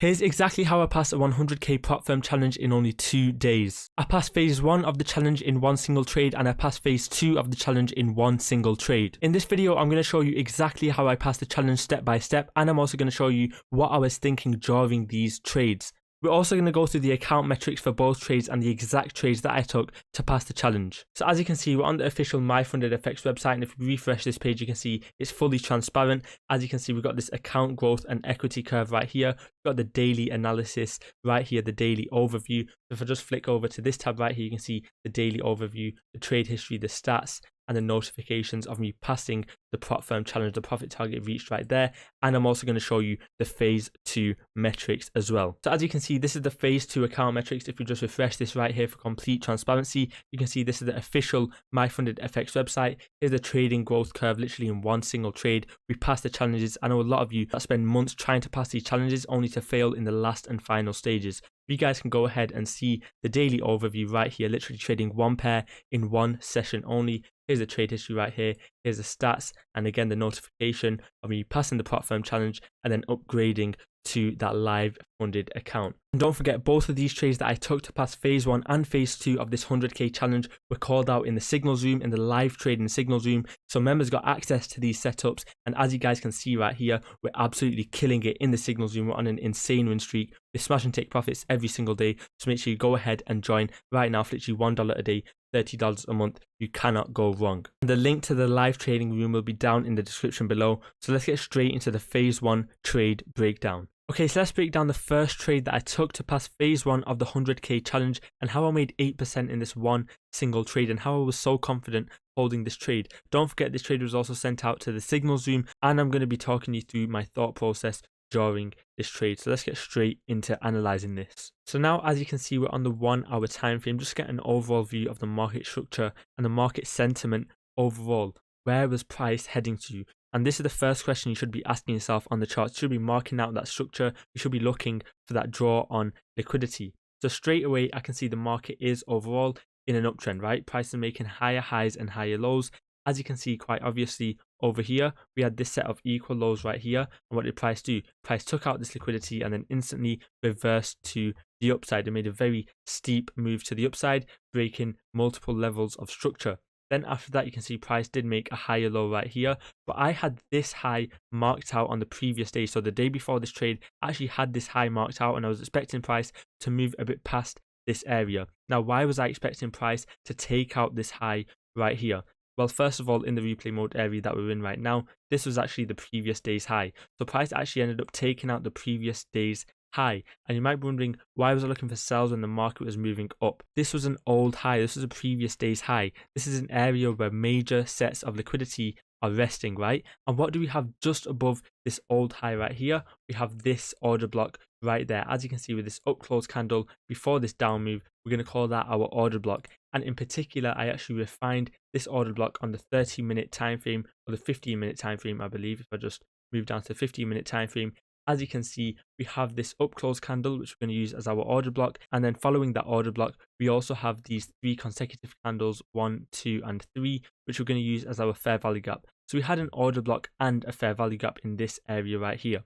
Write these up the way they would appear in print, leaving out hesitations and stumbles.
Here's exactly how I passed a 100k prop firm challenge in only 2 days. I passed phase 1 of the challenge in one single trade, and I passed phase 2 of the challenge in one single trade. In this video, I'm going to show you exactly how I passed the challenge step by step, and I'm also going to show you what I was thinking during these trades. We're also going to go through the account metrics for both trades and the exact trades that I took to pass the challenge. So as you can see, we're on the official MyFundedFX website, and if we refresh this page, you can see it's fully transparent. As you can see, we've got this account growth and equity curve right here. We've got the daily analysis right here, the daily overview. So if I just flick over to this tab right here, you can see the daily overview, the trade history, the stats, and the notifications of me passing the prop firm challenge, the profit target reached right there. And I'm also going to show you the phase 2 metrics as well. So as you can see, this is the phase 2 account metrics. If you just refresh this right here for complete transparency, you can see this is the official MyFundedFX website. Here's the trading growth curve, literally in one single trade. We passed the challenges. I know a lot of you that spend months trying to pass these challenges only to fail in the last and final stages. You guys can go ahead and see the daily overview right here, literally trading one pair in one session only. Here's the trade history right here. Here's the stats, and again the notification of me passing the prop firm challenge and then upgrading to that live funded account. And don't forget, both of these trades that I took to pass phase 1 and phase 2 of this 100k challenge were called out in the signals room, in the live trading signals room. So members got access to these setups, and as you guys can see right here, we're absolutely killing it in the signals room. We're on an insane win streak. We smash and take profits every single day. So make sure you go ahead and join right now for literally $1 a day, $30 a month. You cannot go wrong. And the link to the live trading room will be down in the description below. So let's get straight into the phase 1 trade breakdown. Okay, so let's break down the first trade that I took to pass phase 1 of the 100k challenge, and how I made 8% in this one single trade, and how I was so confident holding this trade. Don't forget, this trade was also sent out to the signals room, and I'm going to be talking you through my thought process during this trade. So let's get straight into analyzing this. So now, as you can see, we're on the 1 hour time frame. Just get an overall view of the market structure and the market sentiment overall. Where was price heading to? And this is the first question you should be asking yourself on the chart. You should be marking out that structure. You should be looking for that draw on liquidity. So straight away, I can see the market is overall in an uptrend, right? Price is making higher highs and higher lows. As you can see, quite obviously over here, we had this set of equal lows right here. And what did price do? Price took out this liquidity and then instantly reversed to the upside. It made a very steep move to the upside, breaking multiple levels of structure. Then after that, you can see price did make a higher low right here, but I had this high marked out on the previous day. So the day before this trade, I actually had this high marked out, and I was expecting price to move a bit past this area. Now, why was I expecting price to take out this high right here? Well, first of all, in the replay mode area that we're in right now, this was actually the previous day's high. So price actually ended up taking out the previous day's high, and you might be wondering, why was I looking for sells when the market was moving up? This was an old high. This was a previous day's high. This is an area where major sets of liquidity are resting, right? And what do we have just above this old high right here? We have this order block right there. As you can see, with this up close candle before this down move, we're going to call that our order block. And in particular, I actually refined this order block on the 30-minute time frame, or the 15-minute time frame, I believe. If I just move down to the 15-minute time frame, as you can see, we have this up close candle, which we're going to use as our order block. And then following that order block, we also have these 3 consecutive candles, 1, 2, and 3, which we're going to use as our fair value gap. So we had an order block and a fair value gap in this area right here.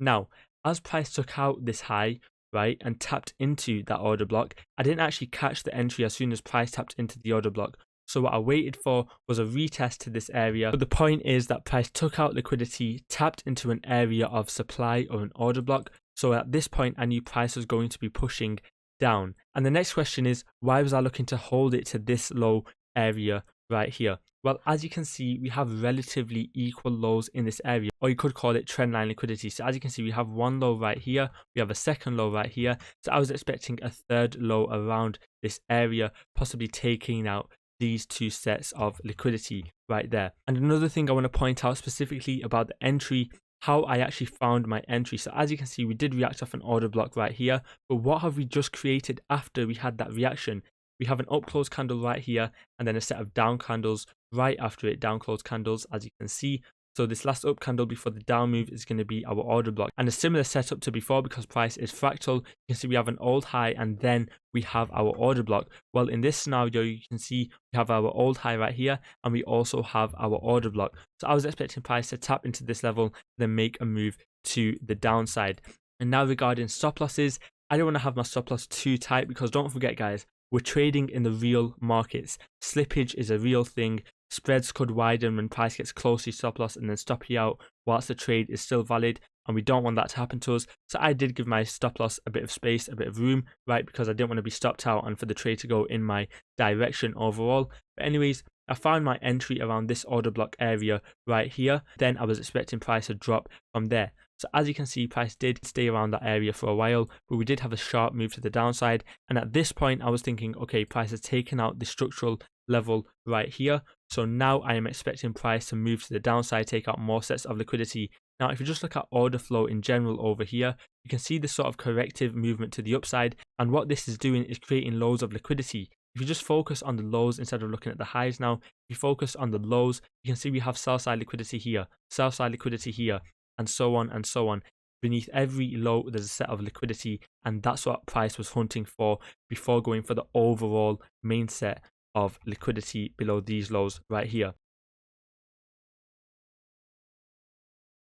Now, as price took out this high, right, and tapped into that order block, I didn't actually catch the entry as soon as price tapped into the order block. So what I waited for was a retest to this area. But the point is that price took out liquidity, tapped into an area of supply or an order block. So at this point, I knew price was going to be pushing down. And the next question is, why was I looking to hold it to this low area right here? Well, as you can see, we have relatively equal lows in this area, or you could call it trendline liquidity. So as you can see, we have one low right here, we have a second low right here. So I was expecting a third low around this area, possibly taking out these 2 sets of liquidity right there. And another thing I want to point out specifically about the entry, how I actually found my entry. So as you can see, we did react off an order block right here, but what have we just created after we had that reaction? We have an up close candle right here, and then a set of down candles right after it, down close candles, as you can see. So this last up candle before the down move is going to be our order block, and a similar setup to before, because price is fractal. You can see we have an old high and then we have our order block. Well, in this scenario, you can see we have our old high right here, and we also have our order block. So I was expecting price to tap into this level, then make a move to the downside. And now regarding stop losses, I don't want to have my stop loss too tight because don't forget guys, we're trading in the real markets. Slippage is a real thing. Spreads could widen when price gets close to stop loss and then stop you out whilst the trade is still valid, and we don't want that to happen to us. So I did give my stop loss a bit of space, a bit of room, right, because I didn't want to be stopped out and for the trade to go in my direction overall. But anyways, I found my entry around this order block area right here. Then I was expecting price to drop from there. So as you can see, price did stay around that area for a while, but we did have a sharp move to the downside. And at this point, I was thinking, okay, price has taken out the structural level right here. So now I am expecting price to move to the downside, take out more sets of liquidity. Now, if you just look at order flow in general over here, you can see this sort of corrective movement to the upside. And what this is doing is creating lows of liquidity. If you just focus on the lows instead of looking at the highs now, if you focus on the lows, you can see we have sell side liquidity here, sell side liquidity here, and so on and so on. Beneath every low, there's a set of liquidity, and that's what price was hunting for before going for the overall main set of liquidity below these lows right here.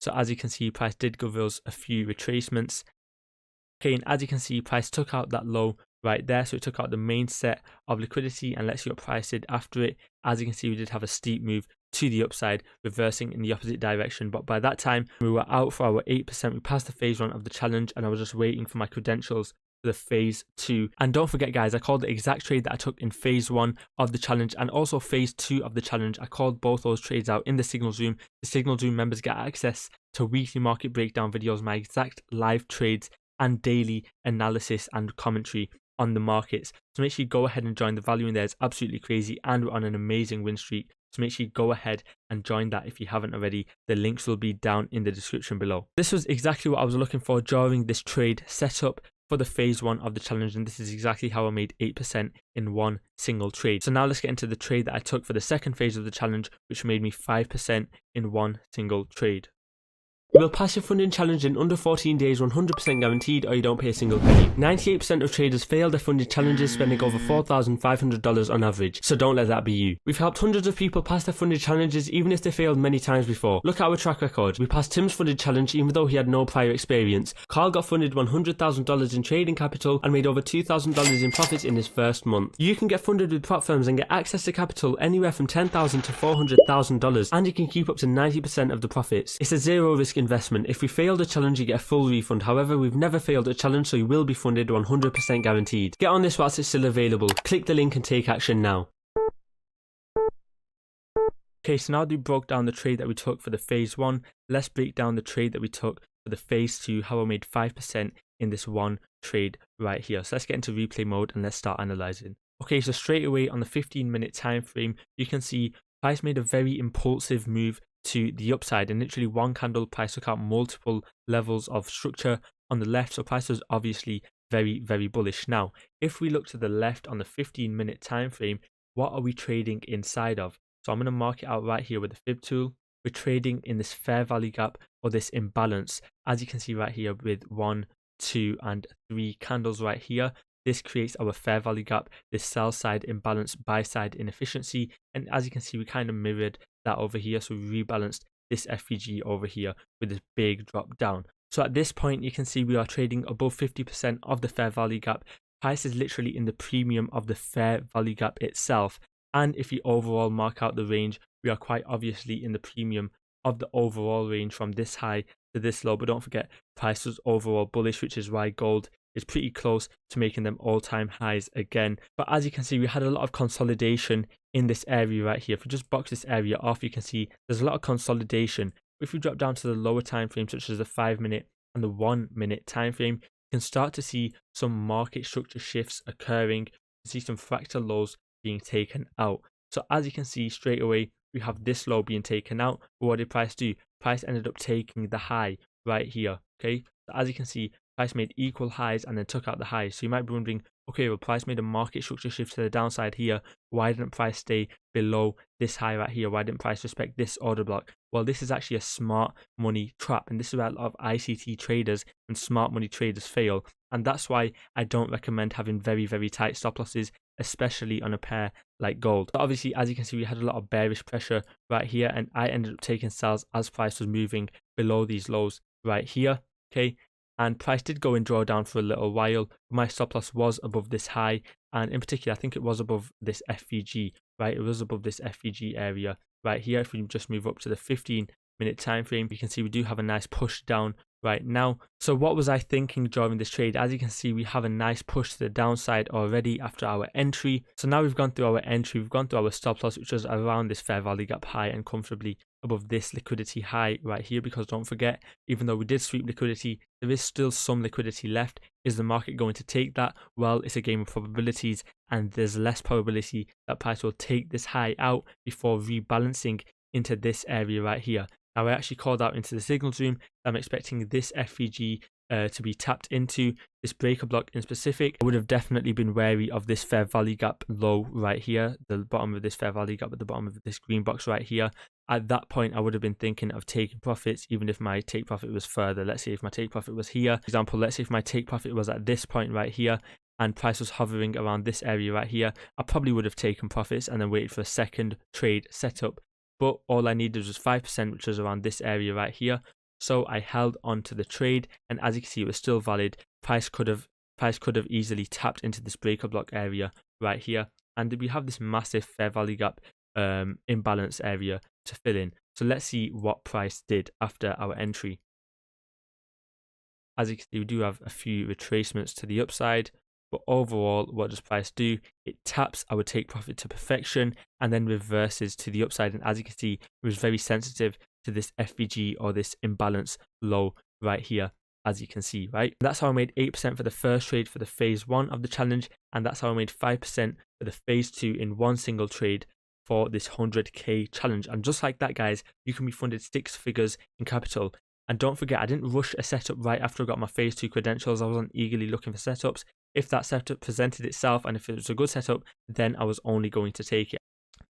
So as you can see, price did give us a few retracements. Okay, and as you can see, price took out that low right there, so it took out the main set of liquidity, and let's see what price did after it. As you can see, we did have a steep move to the upside, reversing in the opposite direction, but by that time we were out for our 8%. We passed the phase 1 of the challenge, and I was just waiting for my credentials for the phase 2. And don't forget guys, I called the exact trade that I took in phase 1 of the challenge and also phase 2 of the challenge. I called both those trades out in the signals room. The signals room members get access to weekly market breakdown videos, my exact live trades, and daily analysis and commentary on the markets. So make sure you go ahead and join. The value in there is absolutely crazy, and we're on an amazing win streak. So make sure you go ahead and join that if you haven't already. The links will be down in the description below. This was exactly what I was looking for during this trade setup for the phase 1 of the challenge, and this is exactly how I made 8% in one single trade. So now let's get into the trade that I took for the second phase of the challenge, which made me 5% in one single trade. You will pass your funding challenge in under 14 days, 100% guaranteed, or you don't pay a single penny. 98% of traders fail their funding challenges, spending over $4,500 on average, so don't let that be you. We've helped hundreds of people pass their funding challenges even if they failed many times before. Look at our track record. We passed Tim's funded challenge even though he had no prior experience. Carl got funded $100,000 in trading capital and made over $2,000 in profits in his first month. You can get funded with prop firms and get access to capital anywhere from $10,000 to $400,000, and you can keep up to 90% of the profits. It's a zero risk investment. If we fail the challenge, you get a full refund. However, we've never failed a challenge, so you will be funded 100% guaranteed. Get on this whilst it's still available. Click the link and take action now. Okay, so now that we broke down the trade that we took for the phase 1, let's break down the trade that we took for the phase 2, how I made 5% in this one trade right here. So let's get into replay mode and let's start analyzing. Okay, so straight away on the 15-minute time frame, you can see price made a very impulsive move to the upside, and literally one candle price took out multiple levels of structure on the left, so price was obviously very bullish. Now if we look to the left on the 15-minute time frame, what are we trading inside of? So I'm going to mark it out right here with the fib tool. We're trading in this fair value gap or this imbalance, as you can see right here with 1, 2 and 3 candles right here. This creates our fair value gap, this sell side imbalance, buy side inefficiency, and as you can see we kind of mirrored that over here, so we rebalanced this FVG over here with this big drop down. So at this point you can see we are trading above 50% of the fair value gap. Price is literally in the premium of the fair value gap itself, and if you overall mark out the range, we are quite obviously in the premium of the overall range from this high to this low. But don't forget, price was overall bullish, which is why gold is pretty close to making them all-time highs again. But as you can see, we had a lot of consolidation in this area right here. If we just box this area off, you can see there's a lot of consolidation. If we drop down to the lower time frame, such as the 5-minute and the 1-minute time frame, you can start to see some market structure shifts occurring. You can see some fractal lows being taken out. So as you can see straight away, we have this low being taken out. But what did price do? Price ended up taking the high right here. Okay, so as you can see, price made equal highs and then took out the highs. So you might be wondering, okay, well, price made a market structure shift to the downside here. Why didn't price stay below this high right here? Why didn't price respect this order block? Well, this is actually a smart money trap, and this is where a lot of ICT traders and smart money traders fail. And that's why I don't recommend having very tight stop losses, especially on a pair like gold. But obviously, as you can see, we had a lot of bearish pressure right here, and I ended up taking sells as price was moving below these lows right here. Okay, and price did go in drawdown for a little while. My stop loss was above this high, and in particular I think it was above this FVG, right? It was above this FVG area right here. If we just move up to the 15-minute time frame, you can see we do have a nice push down right now. So what was I thinking during this trade? As you can see, we have a nice push to the downside already after our entry. So now we've gone through our entry, we've gone through our stop loss, which was around this fair value gap high and comfortably above this liquidity high right here, because don't forget, even though we did sweep liquidity, there is still some liquidity left. Is the market going to take that? Well, it's a game of probabilities, and there's less probability that price will take this high out before rebalancing into this area right here. Now I actually called out into the signals room. I'm expecting this FVG to be tapped into, this breaker block in specific. I would have definitely been wary of this fair value gap low right here, the bottom of this fair value gap at the bottom of this green box right here. At that point, I would have been thinking of taking profits, even if my take profit was further. Let's say if my take profit was here, for example, let's say if my take profit was at this point right here, and price was hovering around this area right here, I probably would have taken profits and then waited for a second trade setup. But all I needed was 5%, which was around this area right here. So I held on to the trade, and as you can see, it was still valid. Price could have easily tapped into this breaker block area right here, and we have this massive fair value gap imbalance area to fill in. So let's see what price did after our entry. As you can see, we do have a few retracements to the upside. But overall, what does price do? It taps our take profit to perfection and then reverses to the upside. And as you can see, it was very sensitive to this FVG or this imbalance low right here, as you can see, right? That's how I made 8% for the first trade for the phase 1 of the challenge. And that's how I made 5% for the phase 2 in one single trade for this 100K challenge. And just like that, guys, you can be funded 6 figures in capital. And don't forget, I didn't rush a setup right after I got my phase 2 credentials. I wasn't eagerly looking for setups. If that setup presented itself and if it was a good setup, then I was only going to take it.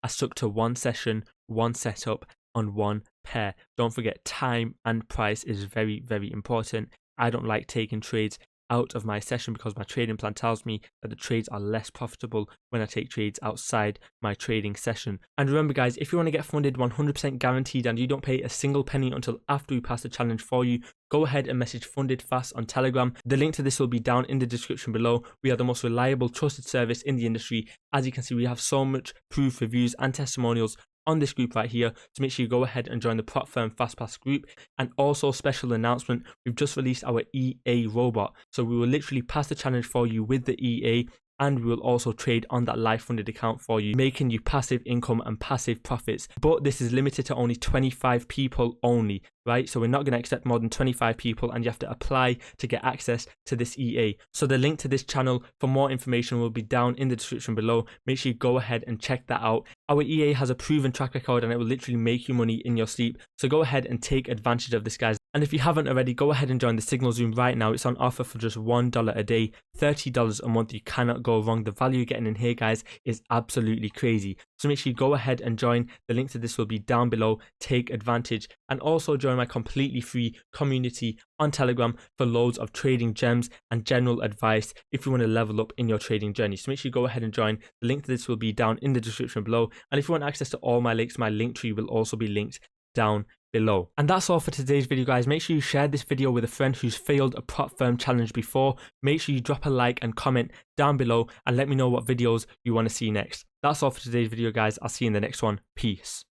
I stuck to one session, one setup on one pair. Don't forget, time and price is very, very important. I don't like taking trades out of my session because my trading plan tells me that the trades are less profitable when I take trades outside my trading session. And remember, guys, if you want to get funded 100% guaranteed and you don't pay a single penny until after we pass the challenge for you, go ahead and message Funded Fast on Telegram. The link to this will be down in the description below. We are the most reliable, trusted service in the industry. As you can see, we have so much proof, reviews and testimonials on this group right here, so make sure you go ahead and join the Prop Firm Fast Pass group. And also, special announcement, we've just released our EA robot, so we will literally pass the challenge for you with the EA, and we will also trade on that live funded account for you, making you passive income and passive profits. But this is limited to only 25 people only, right? So we're not going to accept more than 25 people, and you have to apply to get access to this EA. So the link to this channel for more information will be down in the description below. Make sure you go ahead and check that out. Our EA has a proven track record and it will literally make you money in your sleep. So go ahead and take advantage of this, guys. And if you haven't already, go ahead and join the Signals Room right now. It's on offer for just $1 a day, $30 a month. You cannot go wrong. The value you're getting in here, guys, is absolutely crazy. So make sure you go ahead and join. The link to this will be down below. Take advantage, and also join my completely free community on Telegram for loads of trading gems and general advice if you want to level up in your trading journey. So make sure you go ahead and join. The link to this will be down in the description below. And if you want access to all my links, my link tree will also be linked down below. And that's all for today's video, guys. Make sure you share this video with a friend who's failed a prop firm challenge before. Make sure you drop a like and comment down below and let me know what videos you want to see next. That's all for today's video, guys. I'll see you in the next one. Peace.